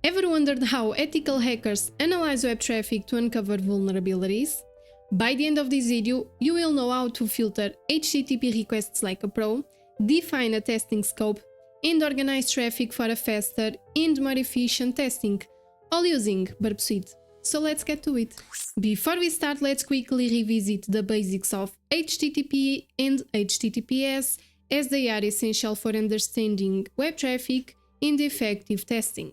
Ever wondered how ethical hackers analyze web traffic to uncover vulnerabilities? By the end of this video, you will know how to filter HTTP requests like a pro, define a testing scope, and organize traffic for a faster and more efficient testing, all using Burp Suite. So let's get to it. Before we start, let's quickly revisit the basics of HTTP and HTTPS, as they are essential for understanding web traffic and effective testing.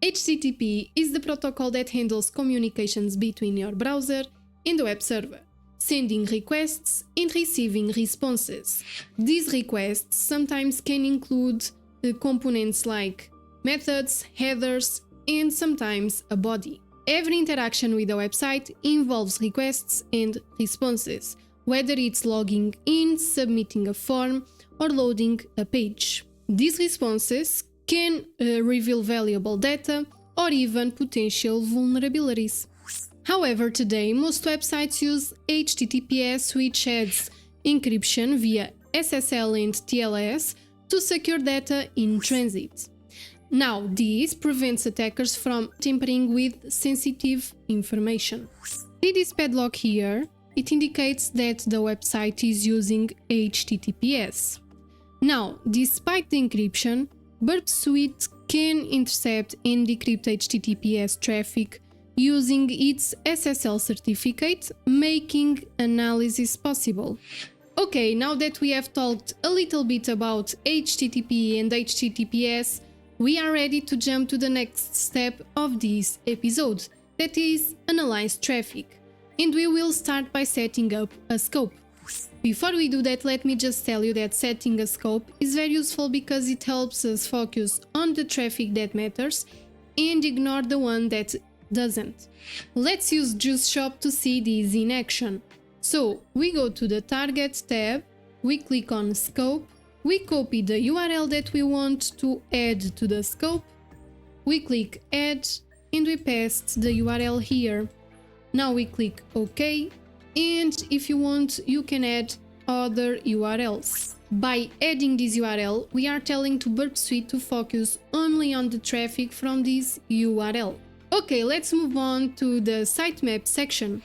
HTTP is the protocol that handles communications between your browser and the web server, sending requests and receiving responses. These requests sometimes can include components like methods, headers, and sometimes a body. Every interaction with a website involves requests and responses, whether it's logging in, submitting a form, or loading a page. These responses can reveal valuable data or even potential vulnerabilities. However, today most websites use HTTPS, which adds encryption via SSL and TLS to secure data in transit. Now, this prevents attackers from tampering with sensitive information. See this padlock here? It indicates that the website is using HTTPS. Now, despite the encryption, Burp Suite can intercept and decrypt HTTPS traffic using its SSL certificate, making analysis possible. Okay, now that we have talked a little bit about HTTP and HTTPS, we are ready to jump to the next step of this episode, that is analyze traffic. And we will start by setting up a scope. Before we do that, let me just tell you that setting a scope is very useful because it helps us focus on the traffic that matters and ignore the one that doesn't. Let's use Juice Shop to see this in action. So we go to the Target tab, we click on Scope, we copy the URL that we want to add to the scope, we click Add, and we paste the URL here. Now we click OK, and if you want, you can add other URLs. By adding this URL, we are telling to Burp Suite to focus only on the traffic from this URL. Okay, let's move on to the sitemap section.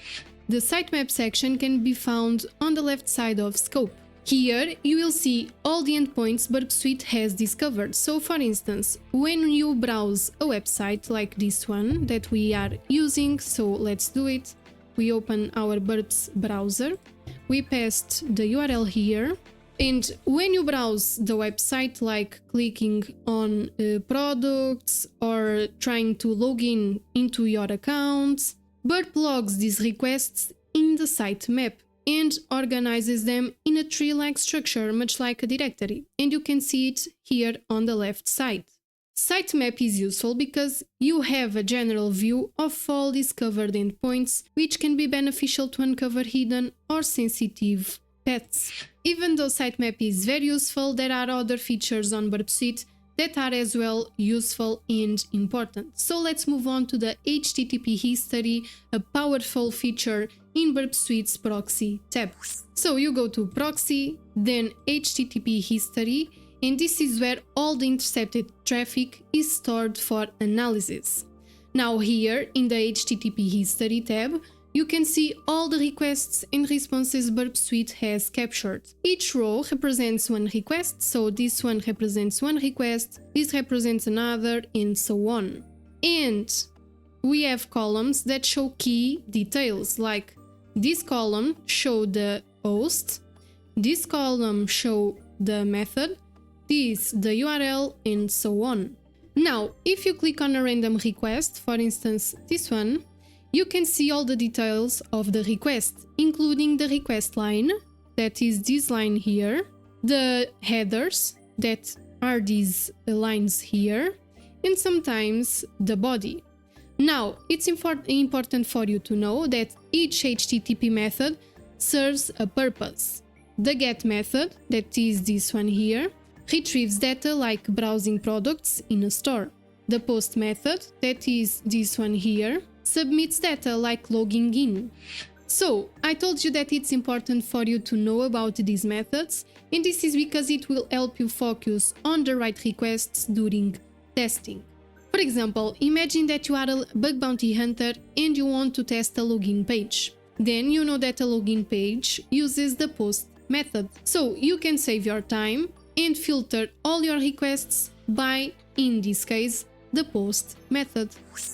The sitemap section can be found on the left side of Scope. Here you will see all the endpoints Burp Suite has discovered. So for instance, when you browse a website like this one that we are using, so let's do it. We open our Burp's browser, we paste the URL here, and when you browse the website, like clicking on products or trying to log in into your account, Burp logs these requests in the sitemap and organizes them in a tree-like structure, much like a directory, and you can see it here on the left side. Sitemap is useful because you have a general view of all discovered endpoints, which can be beneficial to uncover hidden or sensitive paths. Even though sitemap is very useful, there are other features on Burp Suite that are as well useful and important. So let's move on to the HTTP history, a powerful feature in Burp Suite's proxy tab. So you go to proxy, then HTTP history, and this is where all the intercepted traffic is stored for analysis. Now here in the HTTP history tab, you can see all the requests and responses Burp Suite has captured. Each row represents one request, so this one represents one request, this represents another, and so on. And we have columns that show key details, like this column show the host, this column show the method, this the URL, and so on. Now, if you click on a random request, for instance this one, you can see all the details of the request, including the request line, that is this line here, the headers, that are these lines here, and sometimes the body. Now, it's important for you to know that each HTTP method serves a purpose. The GET method, that is this one here, retrieves data like browsing products in a store. The POST method, that is this one here, submits data like logging in. So, I told you that it's important for you to know about these methods, and this is because it will help you focus on the right requests during testing. For example, imagine that you are a bug bounty hunter and you want to test a login page. Then you know that a login page uses the post method. So you can save your time and filter all your requests by, in this case, the post method.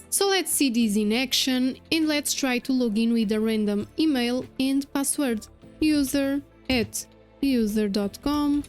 So let's see this in action and let's try to log in with a random email and password. user@user.com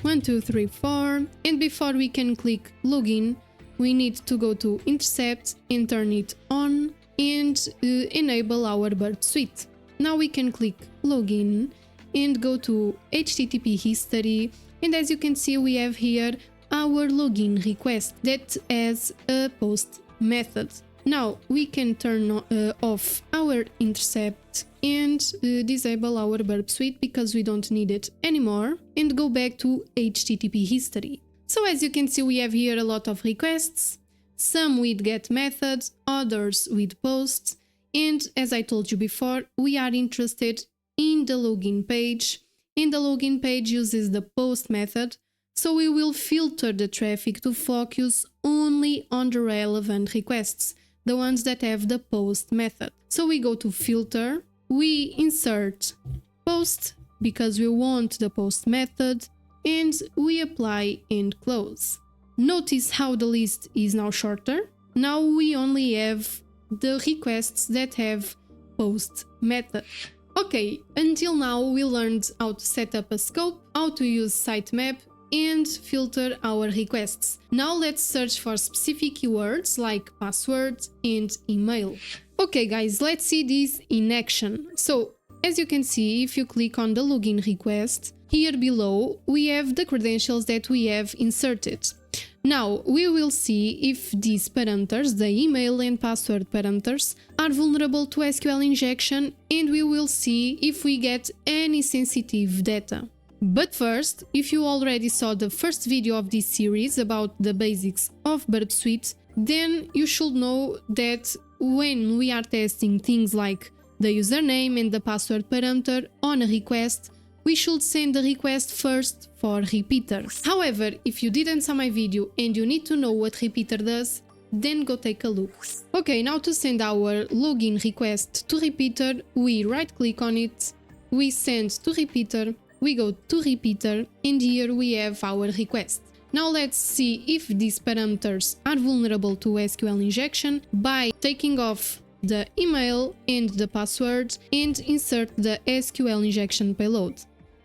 1234, and before we can click login, we need to go to intercept and turn it on and enable our Burp Suite. Now we can click login and go to HTTP history, and as you can see we have here our login request that has a post method. Now we can turn off our intercept and disable our Burp Suite because we don't need it anymore, and go back to HTTP history. So as you can see we have here a lot of requests, some with get method, others with posts, and as I told you before, we are interested in the login page, and the login page uses the post method, so we will filter the traffic to focus only on the relevant requests, the ones that have the post method. So we go to filter, we insert post because we want the post method, and we apply and close. Notice how the list is now shorter. Now we only have the requests that have post method. Okay, until now we learned how to set up a scope, how to use sitemap, and filter our requests. Now let's search for specific keywords like password and email. Okay guys, let's see this in action. So as you can see, if you click on the login request, here below we have the credentials that we have inserted. Now we will see if these parameters, the email and password parameters, are vulnerable to SQL injection, and we will see if we get any sensitive data. But first, if you already saw the first video of this series about the basics of Burp Suite, then you should know that when we are testing things like the username and the password parameter on a request, we should send the request first for repeater. However, if you didn't see my video and you need to know what repeater does, then go take a look. Okay, now to send our login request to repeater, we right click on it, we send to repeater, we go to repeater, and here we have our request. Now let's see if these parameters are vulnerable to SQL injection by taking off the email and the password and insert the SQL injection payload.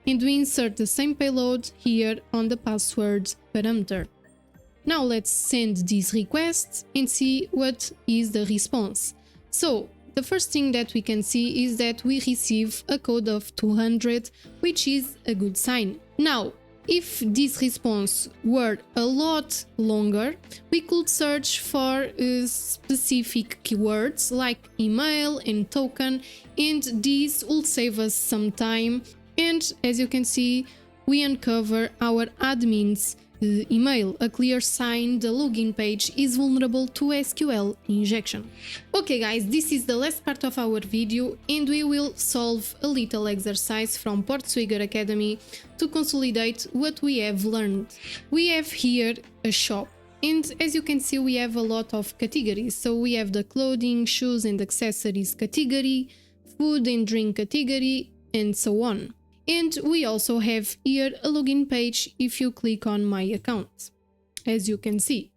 And we insert the same payload here on the password parameter. Now let's send this request and see what is the response. So the first thing that we can see is that we receive a code of 200, which is a good sign. Now, if this response were a lot longer, we could search for specific keywords like email and token, and this will save us some time. And as you can see, we uncover our admin's email, a clear sign the login page is vulnerable to SQL injection. Okay guys, this is the last part of our video, and we will solve a little exercise from Portswigger Academy to consolidate what we have learned. We have here a shop, and as you can see we have a lot of categories. So we have the clothing, shoes and accessories category, food and drink category, and so on. And we also have here a login page if you click on my account, as you can see.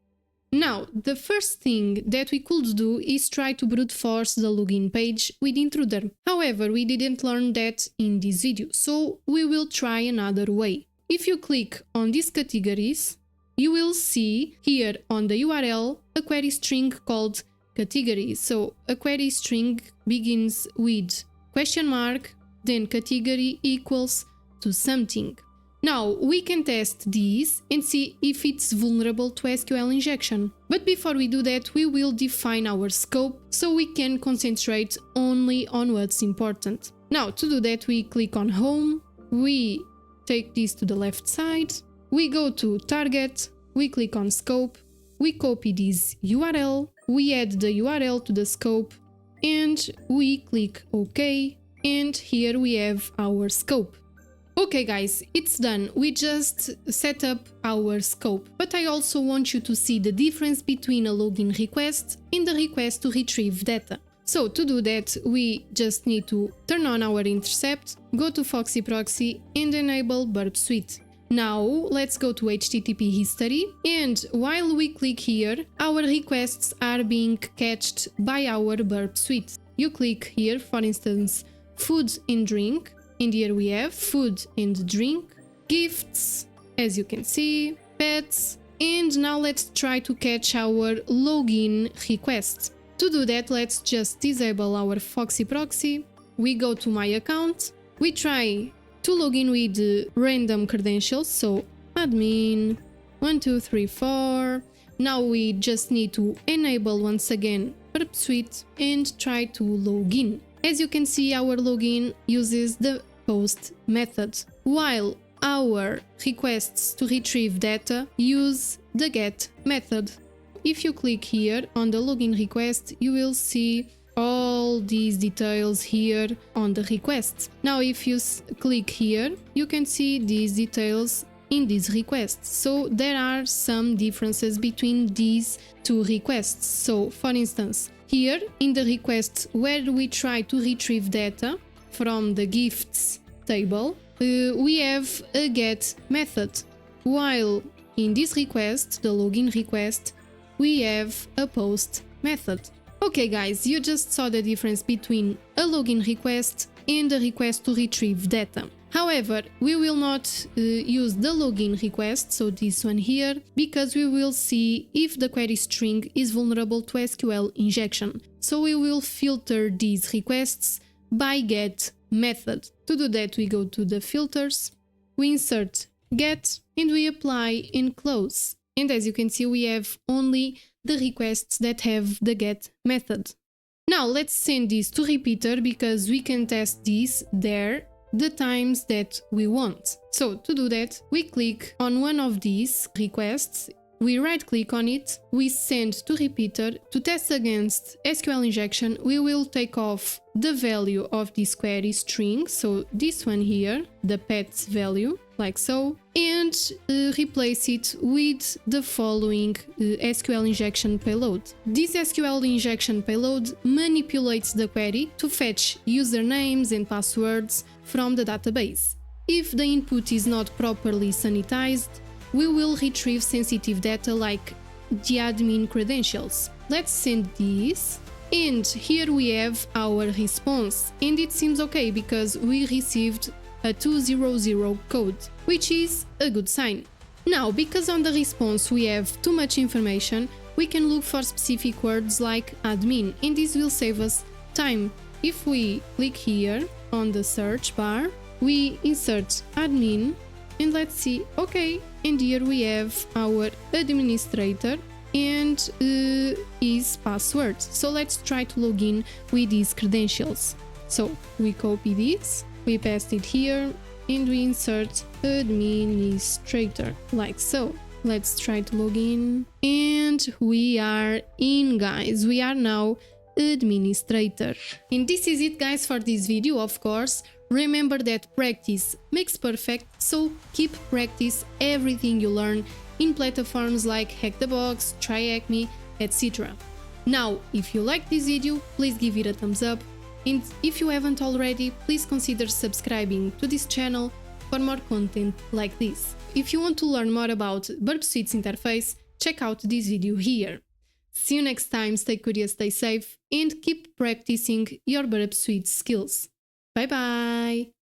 Now, the first thing that we could do is try to brute force the login page with intruder. However, we didn't learn that in this video, so we will try another way. If you click on these categories, you will see here on the URL a query string called category. So a query string begins with question mark, then category equals to something. Now we can test this and see if it's vulnerable to SQL injection. But before we do that, we will define our scope so we can concentrate only on what's important. Now to do that, we click on home, we take this to the left side, we go to target, we click on scope, we copy this URL, we add the URL to the scope, and we click OK. And here we have our scope. Okay guys, it's done. We just set up our scope, but I also want you to see the difference between a login request and the request to retrieve data. So to do that, we just need to turn on our intercept, go to Foxy Proxy and enable Burp Suite. Now let's go to HTTP history, and while we click here, our requests are being cached by our Burp Suite. You click here, for instance, food and drink, and here we have food and drink, gifts, as you can see, pets, and now let's try to catch our login request. To do that, let's just disable our Foxy Proxy, we go to my account, we try to log in with random credentials, so admin 1234. Now we just need to enable once again Burp Suite and try to log in. As you can see, our login uses the post method, while our requests to retrieve data use the get method. If you click here on the login request, you will see all these details here on the request. Now if you click here, you can see these details in these requests. So there are some differences between these two requests. So for instance, here in the request where we try to retrieve data from the gifts table, we have a get method, while in this request, the login request, we have a post method. Okay guys, you just saw the difference between a login request and a request to retrieve data. However, we will not use the login request, so this one here, because we will see if the query string is vulnerable to SQL injection. So we will filter these requests by get method. To do that, we go to the filters, we insert get, and we apply and close. And as you can see, we have only the requests that have the get method. Now let's send this to repeater because we can test this there the times that we want. So to do that, we click on one of these requests, we right click on it, we send to repeater. To test against SQL injection, we will take off the value of this query string, so this one here, the pet's value, like so, and replace it with the following SQL injection payload. This SQL injection payload manipulates the query to fetch usernames and passwords from the database. If the input is not properly sanitized, we will retrieve sensitive data like the admin credentials. Let's send this, and here we have our response, and it seems okay because we received a 200 code, which is a good sign. Now, because on the response we have too much information, we can look for specific words like admin, and this will save us time. If we click here on the search bar, we insert admin, and let's see, okay, and here we have our administrator and his password. So let's try to log in with these credentials. So we copy this, we paste it here, and we insert administrator, like so. Let's try to log in, and we are in, guys. We are now administrator. And this is it, guys, for this video. Of course, remember that practice makes perfect, so keep practice everything you learn in platforms like Hack the Box, TryHackMe, etc. Now, if you like this video, please give it a thumbs up, and if you haven't already, please consider subscribing to this channel for more content like this. If you want to learn more about Burp Suite's interface, check out this video here. See you next time, stay curious, stay safe, and keep practicing your Burp Suite skills. Bye bye!